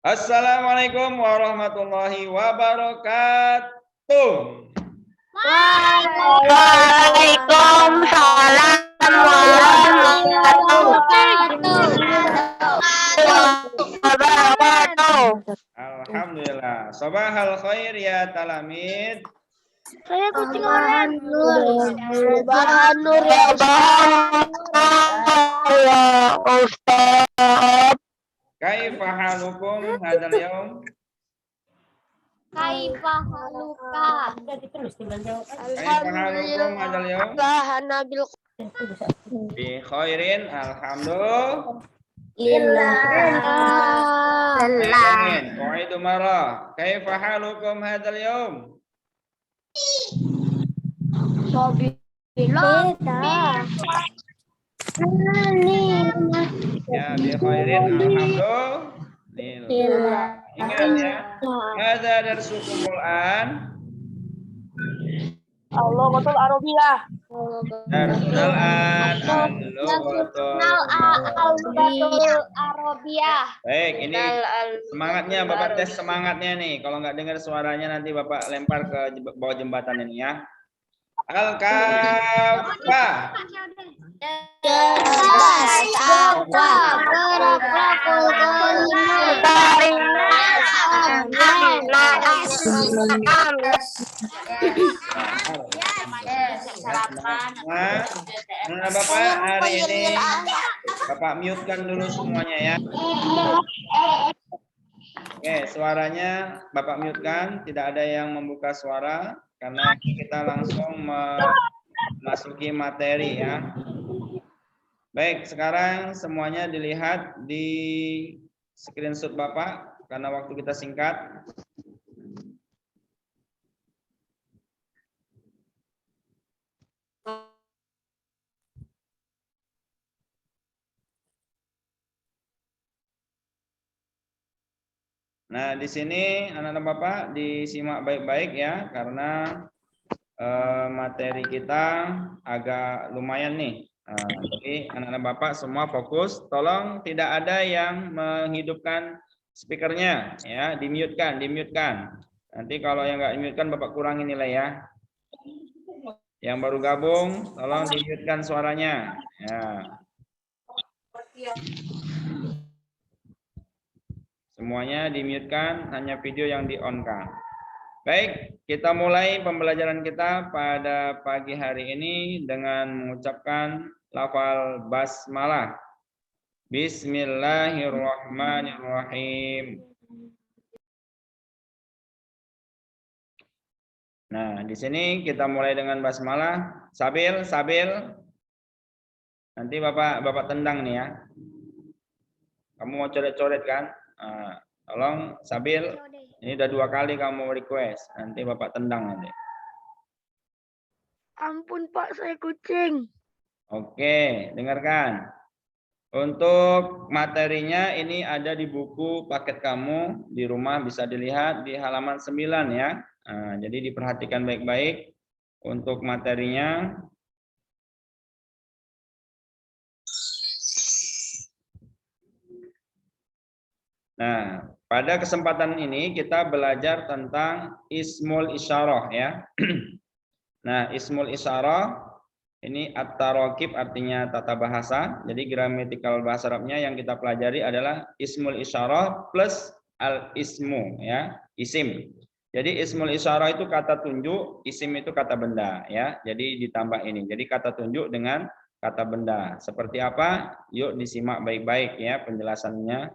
Assalamualaikum warahmatullahi wabarakatuh. Waalaikumsalam warahmatullahi wabarakatuh. Alhamdulillah. Sobahal khair ya talamid. Saya kucing orang. Sobahan nur ya Ustaz. Kaifa halukum hadzal yaum? Kaifa haluka? Kaifa halukum hadzal yaum? Alhamdulillah. Bi khairin alhamdulillah. Amin. Waidu marah. Kaifa halukum hadzal yaum? Ya, bi khairin alhamdulillah. Ingat ya. Hadza darsukum Quran. Allah betul Arabiyah. Darsul an al-lughatul Arabiyah. Baik, ini semangatnya Bapak tes semangatnya nih. Kalau nggak dengar suaranya nanti Bapak lempar ke bawah jembatan ini ya. Al-Kafah. Nah, Bapak hari ini Bapak mute-kan dulu semuanya ya. Oke, suaranya Bapak mute-kan, tidak ada yang membuka suara karena kita langsung memasuki materi ya. Baik, sekarang semuanya dilihat di screenshot Bapak karena waktu kita singkat. Nah, di sini anak-anak Bapak disimak baik-baik ya, karena materi kita agak lumayan nih. Jadi anak-anak Bapak semua fokus, tolong tidak ada yang menghidupkan speakernya ya, di-mute-kan. Nanti kalau yang nggak di-mute-kan Bapak kurangi nilai ya. Yang baru gabung, tolong di-mute-kan suaranya ya. Semuanya di-mute-kan, hanya video yang di-on-kan. Baik, kita mulai pembelajaran kita pada pagi hari ini dengan mengucapkan lafal basmalah. Bismillahirrahmanirrahim. Nah, di sini kita mulai dengan basmalah. Sabil. Nanti Bapak tendang nih ya. Kamu mau coret-coret kan? Tolong Sabil, ini udah 2 kali kamu request, nanti Bapak tendang nanti. Ampun Pak, saya kucing. Oke, dengarkan. Untuk materinya ini ada di buku paket kamu di rumah, bisa dilihat di halaman 9 ya. Jadi diperhatikan baik-baik untuk materinya. Nah, pada kesempatan ini kita belajar tentang ismul isyarah ya. Nah, ismul isyarah ini at-taraqib artinya tata bahasa. Jadi gramatikal bahasa Arabnya yang kita pelajari adalah ismul isyarah plus al-ismu ya, isim. Jadi ismul isyarah itu kata tunjuk, isim itu kata benda ya. Jadi ditambah ini. Jadi kata tunjuk dengan kata benda. Seperti apa? Yuk disimak baik-baik ya penjelasannya.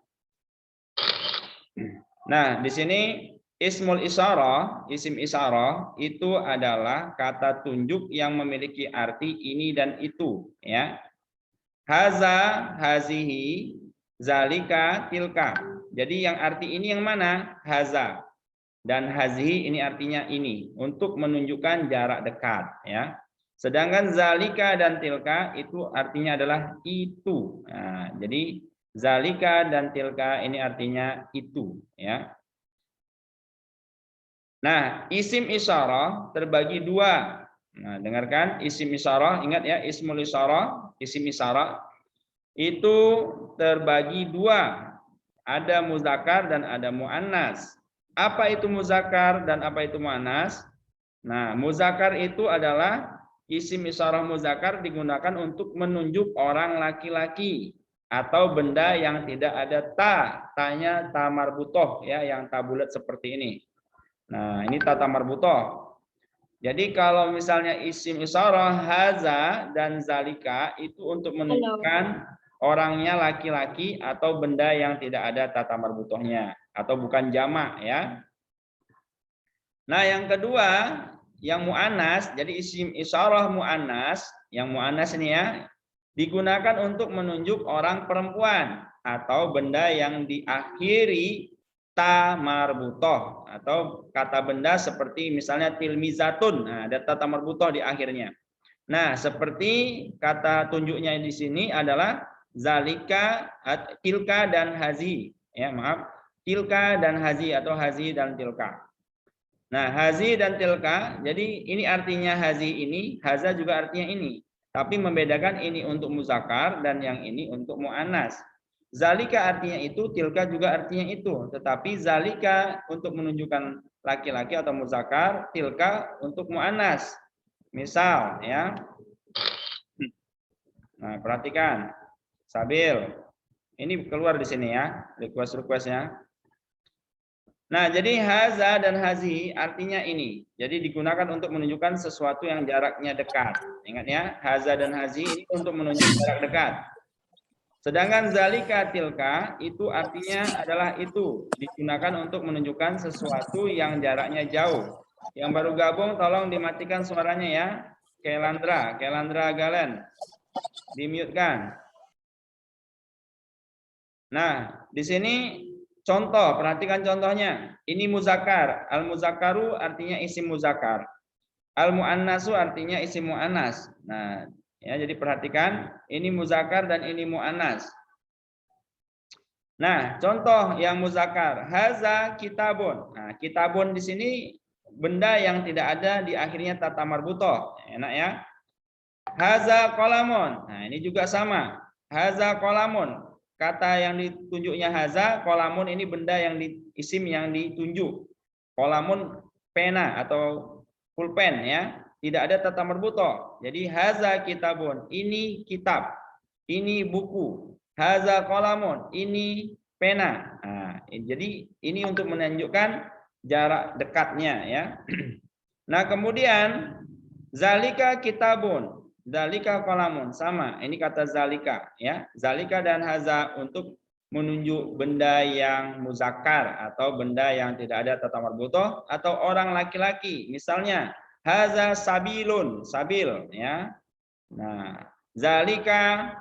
Nah, di sini ismul isyarah, isim isyarah itu adalah kata tunjuk yang memiliki arti ini dan itu, ya. Haza, hazihi, zalika, tilka. Jadi yang arti ini yang mana? Haza. Dan hazihi ini artinya ini, untuk menunjukkan jarak dekat, ya. Sedangkan zalika dan tilka itu artinya adalah itu. Nah, jadi zalika dan tilka ini artinya itu, ya. Nah, isim isyarah terbagi 2. Nah, dengarkan isim isyarah, ingat ya, ismul isyarah, isim isyarah itu terbagi 2. Ada muzakkar dan ada muannas. Apa itu muzakkar dan apa itu muannas? Nah, muzakkar itu adalah isim isyarah muzakkar digunakan untuk menunjuk orang laki-laki atau benda yang tidak ada tanya ta marbutoh ya, yang ta bulat seperti ini. Nah, ini ta marbutoh. Jadi kalau misalnya isim isyarah haza dan zalika itu untuk menunjukkan orangnya laki-laki atau benda yang tidak ada tata marbutohnya atau bukan jamak ya. Nah, yang kedua yang mu'annas, jadi isim isyarah mu'annas, yang mu'annas ini ya, digunakan untuk menunjuk orang perempuan atau benda yang diakhiri ta marbutoh atau kata benda seperti misalnya tilmizatun. Nah, ada ta marbutoh di akhirnya. Nah, seperti kata tunjuknya di sini adalah zalika, tilka dan hazi. Ya, maaf. Tilka dan hazi atau hazi dan tilka. Nah, hazi dan tilka, jadi ini artinya hazi ini, haza juga artinya ini. Tapi membedakan ini untuk muzakkar dan yang ini untuk muannas. Zalika artinya itu, tilka juga artinya itu. Tetapi zalika untuk menunjukkan laki-laki atau muzakkar, tilka untuk muannas. Misal ya. Nah, perhatikan. Sabil. Ini keluar di sini ya, request-requestnya. Nah, jadi haza dan hazi artinya ini. Jadi digunakan untuk menunjukkan sesuatu yang jaraknya dekat. Ingat ya, haza dan hazi ini untuk menunjukkan jarak dekat. Sedangkan zalika tilka itu artinya adalah itu. Digunakan untuk menunjukkan sesuatu yang jaraknya jauh. Yang baru gabung tolong dimatikan suaranya ya. Kelandra Galen. Di-mute-kan. Nah, di sini contoh, perhatikan contohnya. Ini muzakkar. Al-muzakkaru artinya isim muzakkar. Al-muannasu artinya isim muannas. Nah, ya jadi perhatikan, ini muzakkar dan ini muannas. Nah, contoh yang muzakkar, haza kitabun. Nah, kitabun di sini benda yang tidak ada di akhirnya tata marbutoh. Enak ya? Haza qalamun. Nah, ini juga sama. Haza qalamun. Kata yang ditunjuknya haza, qalamun ini benda yang isim yang ditunjuk. Qalamun pena atau pulpen ya. Tidak ada tata marbutoh. Jadi haza kitabun, ini kitab. Ini buku. Haza qalamun, ini pena. Nah, jadi ini untuk menunjukkan jarak dekatnya ya. Nah, kemudian zalika kitabun. Zalika qalamun sama. Ini kata zalika ya. Zalika dan haza untuk menunjuk benda yang muzakkar atau benda yang tidak ada tata marbutoh atau orang laki-laki. Misalnya haza sabilun, sabil ya. Nah, zalika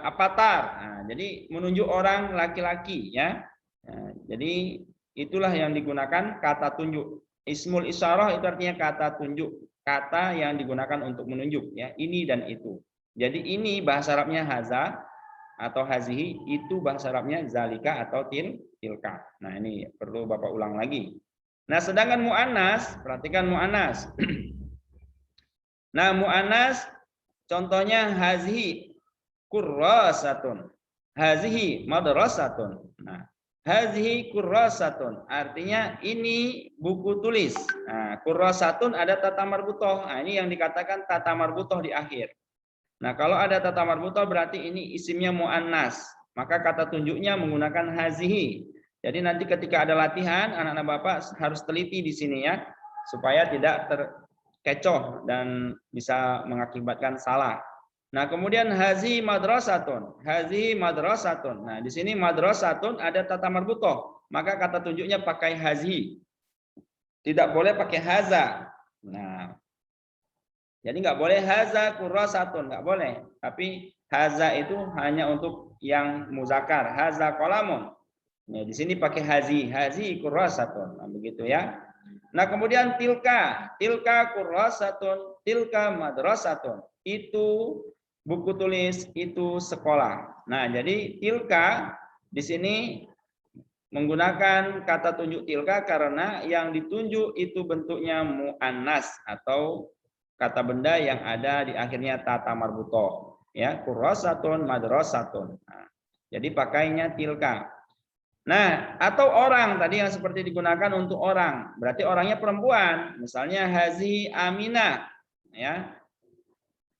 apatar. Nah, jadi menunjuk orang laki-laki ya. Nah, jadi itulah yang digunakan kata tunjuk. Ismul isyarah itu artinya kata tunjuk. Kata yang digunakan untuk menunjuk ya, ini dan itu. Jadi ini bahasa Arabnya haza atau hazihi, itu bahasa Arabnya zalika atau tilka. Nah, ini perlu Bapak ulang lagi. Nah, sedangkan muannas, perhatikan muannas. Nah, muannas contohnya hazihi kurrasatun. Hazihi madrasatun. Nah, hazihi kurrasatun artinya ini buku tulis. Nah, kurrasatun ada tata marbutoh. Nah, ini yang dikatakan tata marbutoh di akhir. Nah, kalau ada tata marbutoh berarti ini isimnya muannas. Maka kata tunjuknya menggunakan hazihi. Jadi nanti ketika ada latihan, anak-anak Bapak harus teliti di sini ya, supaya tidak terkecoh dan bisa mengakibatkan salah. Nah, kemudian hazi madrasatun. Hazi madrasatun. Nah, di sini madrasatun ada tata marbutoh. Maka kata tunjuknya pakai hazi. Tidak boleh pakai haza. Nah, jadi nggak boleh haza kurrasatun, nggak boleh. Tapi haza itu hanya untuk yang muzakkar. Haza qalamun. Nah, di sini pakai hazi. Hazi kurrasatun. Nah, begitu ya. Nah, kemudian tilka. Tilka kurrasatun. Tilka madrasatun. Itu buku tulis, itu sekolah. Nah, jadi tilka di sini menggunakan kata tunjuk tilka karena yang ditunjuk itu bentuknya muannas atau kata benda yang ada di akhirnya tata marbutoh. Ya, kurrasatun madrasatun. Nah, jadi pakainya tilka. Nah, atau orang tadi yang seperti digunakan untuk orang, berarti orangnya perempuan. Misalnya hazi Aminah, ya.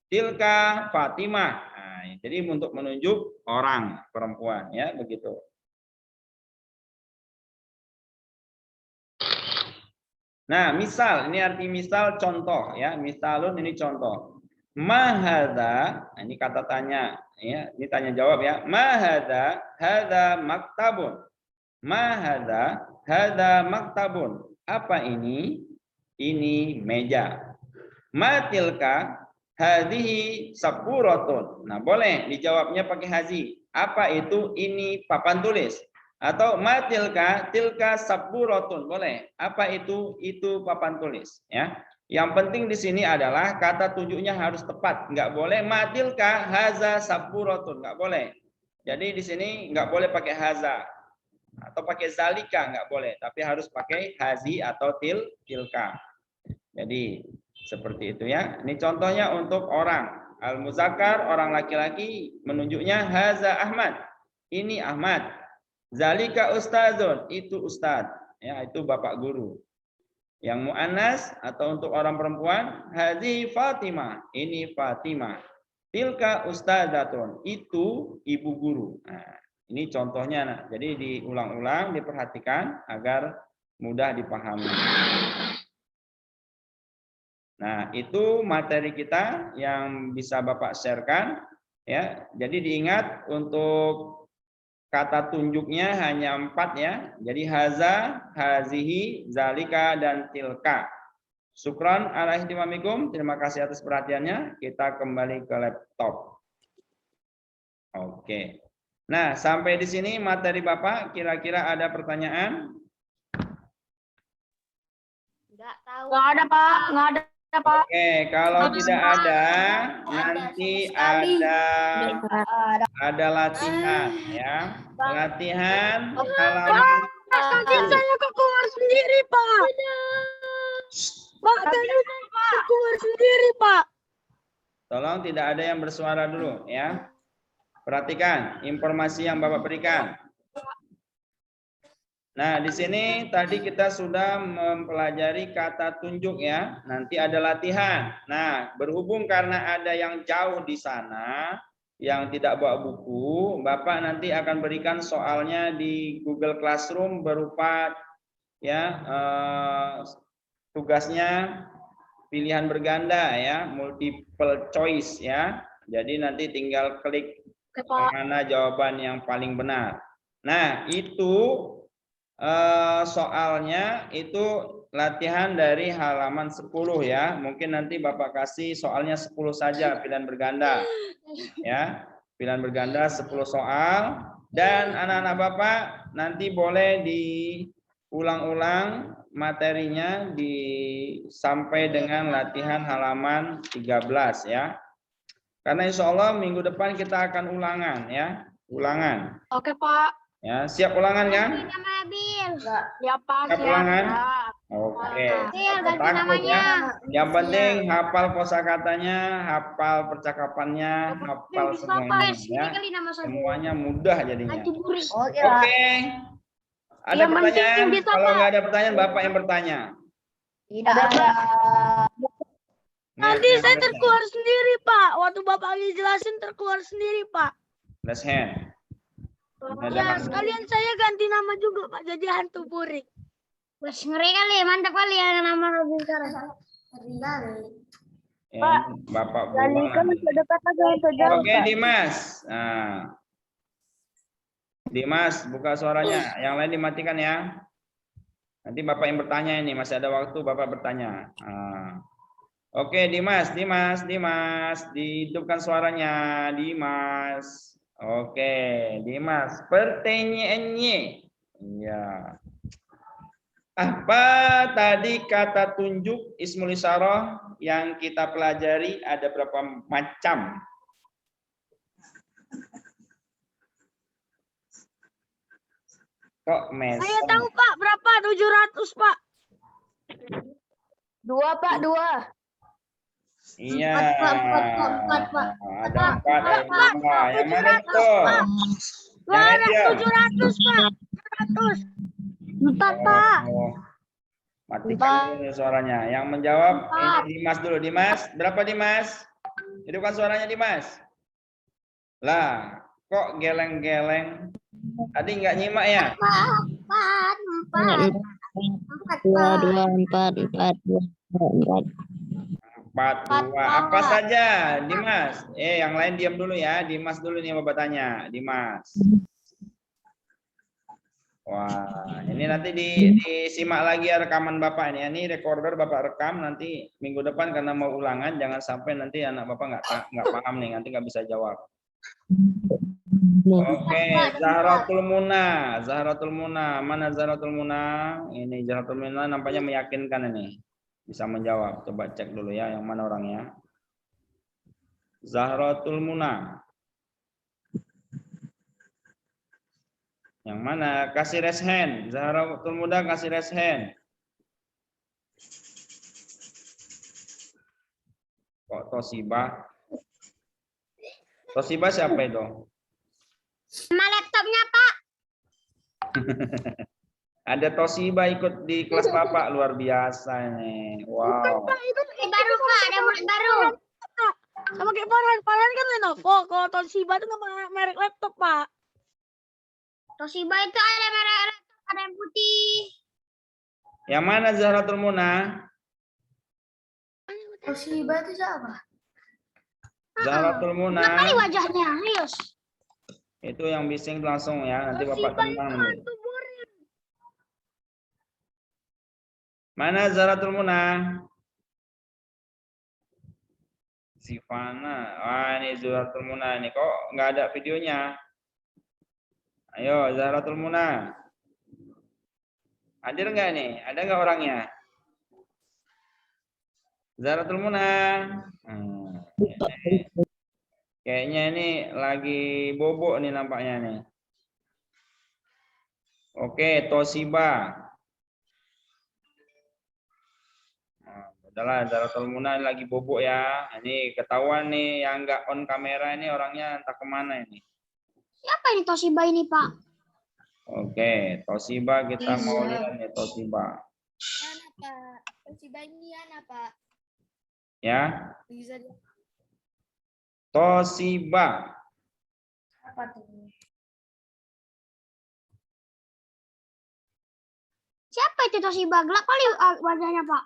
Tilka Fatimah. Nah, jadi untuk menunjuk orang perempuan, ya begitu. Nah, misal ini arti misal contoh, ya. Misalun ini contoh. Mahadha, ini kata tanya, ya. Ini tanya jawab ya. Mahadha, hadza maktabun. Mahadha, hadza maktabun. Apa ini? Ini meja. Matilka, hadhihi saburatun. Nah, boleh dijawabnya pakai hazi. Apa itu? Ini papan tulis. Atau matilka, tilka saburatun. Boleh. Apa itu? Itu papan tulis. Ya. Yang penting di sini adalah kata tunjuknya harus tepat. Nggak boleh matilka, haza saburatun. Nggak boleh. Jadi di sini nggak boleh pakai haza. Atau pakai zalika nggak boleh, tapi harus pakai hazi atau tilka. Jadi seperti itu ya. Ini contohnya untuk orang al-muzakkar, orang laki-laki, menunjuknya haza Ahmad. Ini Ahmad. Zalika ustadzun, itu ustadz, ya itu bapak guru. Yang muannas atau untuk orang perempuan, hazi Fatimah, ini Fatimah. Tilka ustadzatun, itu ibu guru. Nah, ini contohnya, nah. Jadi diulang-ulang, diperhatikan agar mudah dipahami. Nah, itu materi kita yang bisa Bapak sharekan, ya. Jadi diingat untuk kata tunjuknya hanya 4 ya. Jadi haza, hazihi, zalika, dan tilka. Syukran ala ihtimamikum. Terima kasih atas perhatiannya. Kita kembali ke laptop. Oke. Nah, sampai di sini materi Bapak. Kira-kira ada pertanyaan? Enggak tahu. Nggak ada, Pak. Nggak ada, Pak. Oke, kalau tidak ada, nanti ada latihan ya. Latihan halaman. Nanti saya keluar sendiri, Pak. Pak, tadi saya keluar sendiri, Pak. Tolong tidak ada yang bersuara dulu ya. Perhatikan informasi yang Bapak berikan. Nah, di sini tadi kita sudah mempelajari kata tunjuk ya. Nanti ada latihan. Nah, berhubung karena ada yang jauh di sana, yang tidak bawa buku, Bapak nanti akan berikan soalnya di Google Classroom berupa ya tugasnya pilihan berganda ya, multiple choice ya. Jadi nanti tinggal klik mana jawaban yang paling benar. Nah, itu soalnya itu latihan dari halaman 10 ya. Mungkin nanti Bapak kasih soalnya 10 saja pilihan berganda. Ya, pilihan berganda 10 soal dan anak-anak Bapak nanti boleh diulang-ulang materinya sampai dengan latihan halaman 13 ya. Karena insya Allah minggu depan kita akan ulangan ya. Ulangan. Oke, Pak. Ya, siap ulangan kan? Ya, Pak. Siap ulangan? Oke. Takut ya. Yang penting hafal kosakatanya, hafal percakapannya, hafal semuanya ya. Semuanya mudah jadinya. Oke. Ada pertanyaan? Kalau nggak ada pertanyaan, Bapak yang bertanya. Tidak ada. Nanti saya terkeluar sendiri, Pak. Waktu Bapak lagi jelasin terkeluar sendiri, Pak. Raise hand. Ya, sekalian saya ganti nama juga, Pak. Jadi hantu burik. Wah, ngeri kali, mantap kali ya nama Robin sekarang. Pak, Bapak buang. Oke, Dimas. Nah. Dimas, buka suaranya. Yang lain dimatikan ya. Nanti Bapak yang bertanya ini, masih ada waktu Bapak bertanya. Nah. Oke, Dimas. Dihidupkan suaranya, Dimas. Oke, Dimas. Pertanyaannya. Ya. Apa tadi kata tunjuk ismul isyarah yang kita pelajari ada berapa macam? Kok mes? Saya tahu, Pak. Berapa? 700, Pak. 2, Pak. 2. Iya. Empat, Pak. Ada 4, ada 5. Yang mana itu? 700, Pak. 4, Pak. Oh, matikan dulu nih suaranya. Yang menjawab ini Dimas dulu. Dimas, berapa Dimas? Hidupkan suaranya Dimas. Lah, kok geleng-geleng? Tadi nggak nyimak ya? 4, 4, 2. Apa saja, Dimas? Yang lain diam dulu ya. Dimas dulu nih Bapak tanya. Dimas. Wah, ini nanti disimak lagi ya rekaman Bapak ini. Ini recorder Bapak rekam nanti minggu depan karena mau ulangan. Jangan sampai nanti anak Bapak nggak paham nih, nanti nggak bisa jawab. Oke, Zahratul Muna. Zahratul Muna. Mana Zahratul Muna? Ini Zahratul Muna nampaknya meyakinkan ini. Bisa menjawab. Coba cek dulu ya yang mana orangnya. Zahratul Muna. Yang mana? Kasih raise hand. Zahratul Muda kasih raise hand. Kok Tosibah? Tosibah siapa itu? Sama laptopnya, Pak. Ada Tosibah ikut di kelas Bapak, luar biasa nih. Wow. Baru, Pak. Ada murid baru. Sama kayak Farhan kan Lenovo. Kalau Toshiba itu nama merek laptop, Pak. Toshiba itu ada merek laptop, ada yang putih. Yang mana Zahratul Muna? Toshiba itu siapa? Zahratul Muna. Kenapa nih wajahnya? Yus. Itu yang bising langsung ya, nanti Bapak tentang nih. Mana Zahratul Muna? Sifana. Wah, ini Zahratul Muna ini kok nggak ada videonya? Ayo Zahratul Muna. Hadir nggak nih? Ada nggak orangnya? Zahratul Muna. Kayaknya ini lagi bobok nih nampaknya nih. Oke, Toshiba. Udahlah, Zahratul Muna lagi bobok ya. Ini ketahuan nih yang nggak on kamera ini orangnya entah kemana ini. Siapa ini Toshiba ini, Pak? Oke, Toshiba kita mau lihat nih Toshiba. Yana, Pak. Toshiba ini Yana, Pak. Ya, Bisa Toshiba. apa tuh? Siapa itu Toshiba? Gelap kali wajahnya, Pak.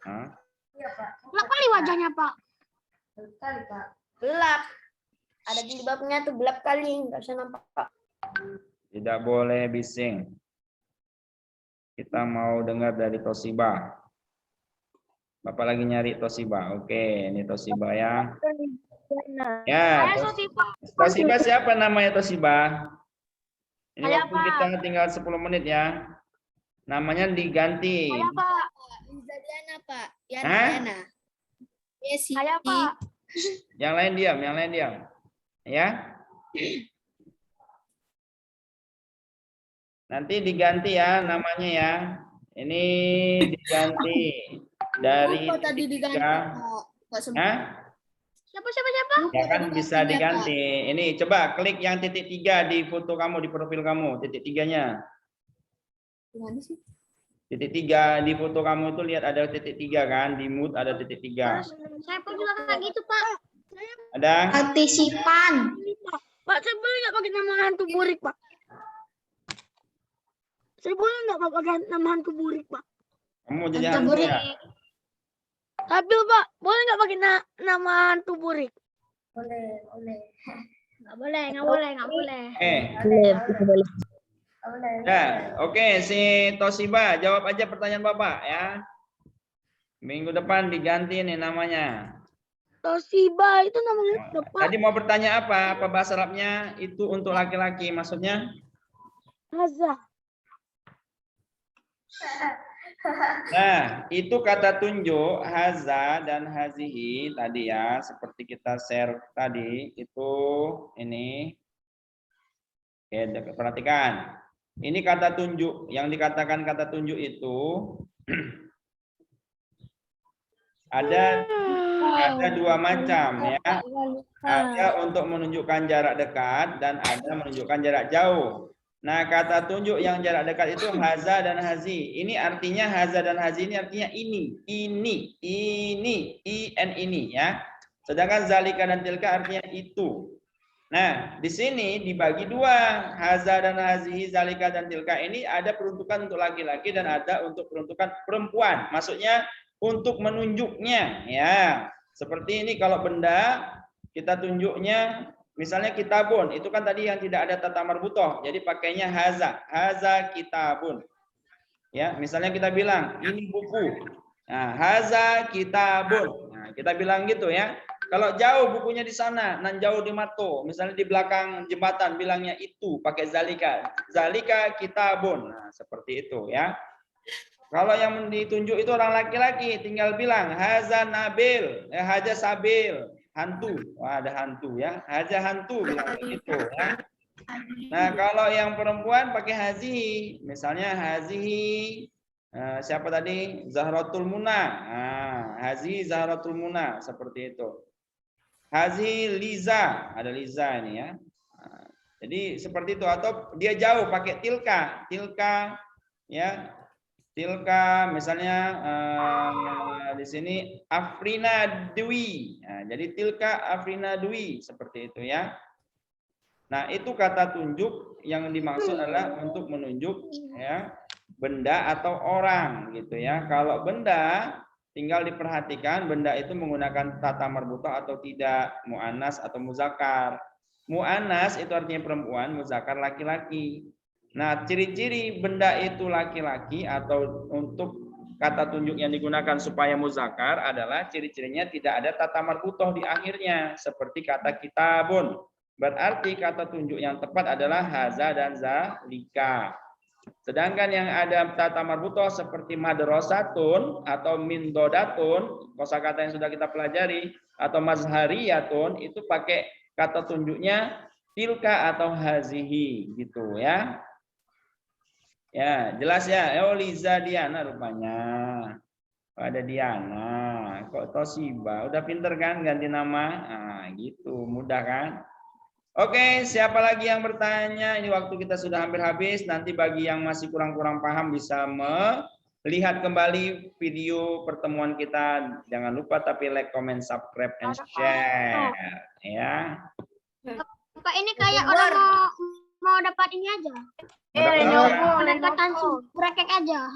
Hah? Iya, Pak. Gelap kali wajahnya, Pak. Gelap kali, Pak. Gelap. Ada jilbabnya tuh gelap kali, nggak bisa nampak, Pak. Tidak boleh bising. Kita mau dengar dari Toshiba. Bapak lagi nyari Toshiba. Oke, ini Toshiba ya. Ya, Toshiba siapa namanya Toshiba? Ini Saya, waktu kita tinggal 10 menit ya. Namanya diganti. Saya, Pak. Liza Diana, Pak. Hah? Diana. Yesi. Saya, Pak. Yang lain diam, yang lain diam. Ya. Nanti diganti ya namanya ya. Ini diganti dari Apa tadi diganti, Pak? Nggak sempat. Hah? Siapa? Ya kan bisa diganti. Ini coba klik yang titik 3 di foto kamu, di profil kamu, titik 3-nya. Gimana sih? Titik 3 di foto kamu itu lihat ada titik 3 kan, di mood ada titik 3. Saya pun juga kayak gitu, Pak. Ada? Partisipan. Pak, saya boleh nggak pakai nama hantu burik, Pak? Saya boleh nggak pakai nama hantu burik, Pak? Kamu jadi hantu ya? Tapi, Pak, boleh nggak pakai nama hantu burik? Boleh. Nggak boleh. Ya, oke, si Toshiba jawab aja pertanyaan Bapak ya. Minggu depan diganti nih namanya. Toshiba itu namanya Pak. Tadi mau bertanya apa? Apa bahasa Arabnya itu untuk laki-laki maksudnya? Hazah. Nah, itu kata tunjuk haza dan hazihi tadi ya, seperti kita share tadi itu ini. Oke, perhatikan. Ini kata tunjuk, yang dikatakan kata tunjuk itu ada dua macam ya. Ada untuk menunjukkan jarak dekat dan ada menunjukkan jarak jauh. Nah, kata tunjuk yang jarak dekat itu haza dan hazi. Ini artinya haza dan hazi ini artinya ini, ini ya. Sedangkan zalika dan tilka artinya itu. Nah, di sini dibagi dua, haza dan hazihi, zalika dan tilka ini ada peruntukan untuk laki-laki dan ada untuk peruntukan perempuan. Maksudnya untuk menunjuknya, ya. Seperti ini kalau benda kita tunjuknya. Misalnya kitabun, itu kan tadi yang tidak ada tata marbutoh, jadi pakainya haza kitabun. Ya, misalnya kita bilang ini buku. Nah, haza kitabun. Nah, kita bilang gitu ya. Kalau jauh bukunya di sana, nan jauh di mato, misalnya di belakang jembatan bilangnya itu pakai zalika. Zalika kitabun. Nah, seperti itu ya. Kalau yang ditunjuk itu orang laki-laki, tinggal bilang haza nabil, haja sabil. Hantu, wah ada hantu ya, haja hantu bilang gitu ya. Nah kalau yang perempuan pakai hazihi, misalnya hazihi siapa tadi Zahratul Muna, hazihi Zahratul Muna seperti itu. Hazihi Liza, ada Liza ini ya. Jadi seperti itu atau dia jauh pakai tilka ya. Tilka misalnya di sini Afrina Dwi. Nah, jadi tilka Afrina Dwi seperti itu ya. Nah, itu kata tunjuk yang dimaksud adalah untuk menunjuk ya benda atau orang gitu ya. Kalau benda tinggal diperhatikan benda itu menggunakan tata marbutoh atau tidak, muannas atau muzakkar. Muannas itu artinya perempuan, muzakkar laki-laki. Nah, ciri-ciri benda itu laki-laki atau untuk kata tunjuk yang digunakan supaya muzakkar adalah ciri-cirinya tidak ada tata marbutoh di akhirnya seperti kata kitabun. Berarti kata tunjuk yang tepat adalah haza dan zalika. Sedangkan yang ada tata marbutoh seperti madrasatun atau mindodatun, kosakata yang sudah kita pelajari, atau mazhariyatun itu pakai kata tunjuknya tilka atau hazihi gitu ya. Ya, jelas ya. Oh, Liza Diana rupanya. Ada Diana. Kok Toshiba? Udah pinter kan ganti nama? Nah, gitu. Mudah kan? Oke, siapa lagi yang bertanya? Ini waktu kita sudah hampir habis. Nanti bagi yang masih kurang-kurang paham bisa melihat kembali video pertemuan kita. Jangan lupa tapi like, comment, subscribe, and share. Ya. Pak ini kayak orang mau dapat ini aja. Pendekatan bracket aja.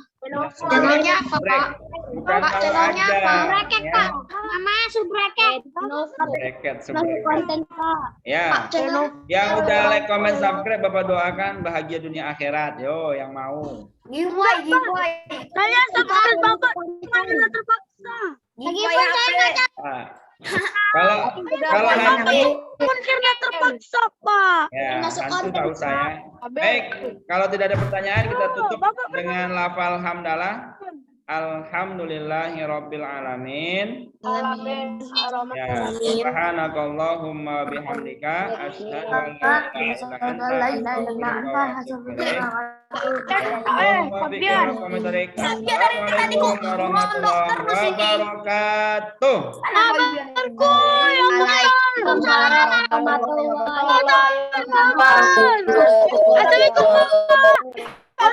Channelnya apa, Pak? Bukan Pak, tahu channelnya aja. apa? Bracket, Ya. Pak. Namanya subbracket. Bracket, Konten, Pak. ya. Yang udah like, comment, subscribe, Bapak doakan bahagia dunia akhirat. Yo, yang mau. Giveaway. Saya subscribe Bapak, mana terpaksa. Lagi pun saya nggak Nah, kalau hantu, Pun karena terpaksa, Pak. ya hantu tahu saya. Baik, kalau tidak ada pertanyaan kita tutup dengan lafal hamdalah. Alhamdulillahirabbil alamin. Ya, subhanakallahumma bihamdika asyhadu an la ilaha illa anta Assalamualaikum warahmatullahi wabarakatuh. Kabarku yang benar. Assalamualaikum, Pak.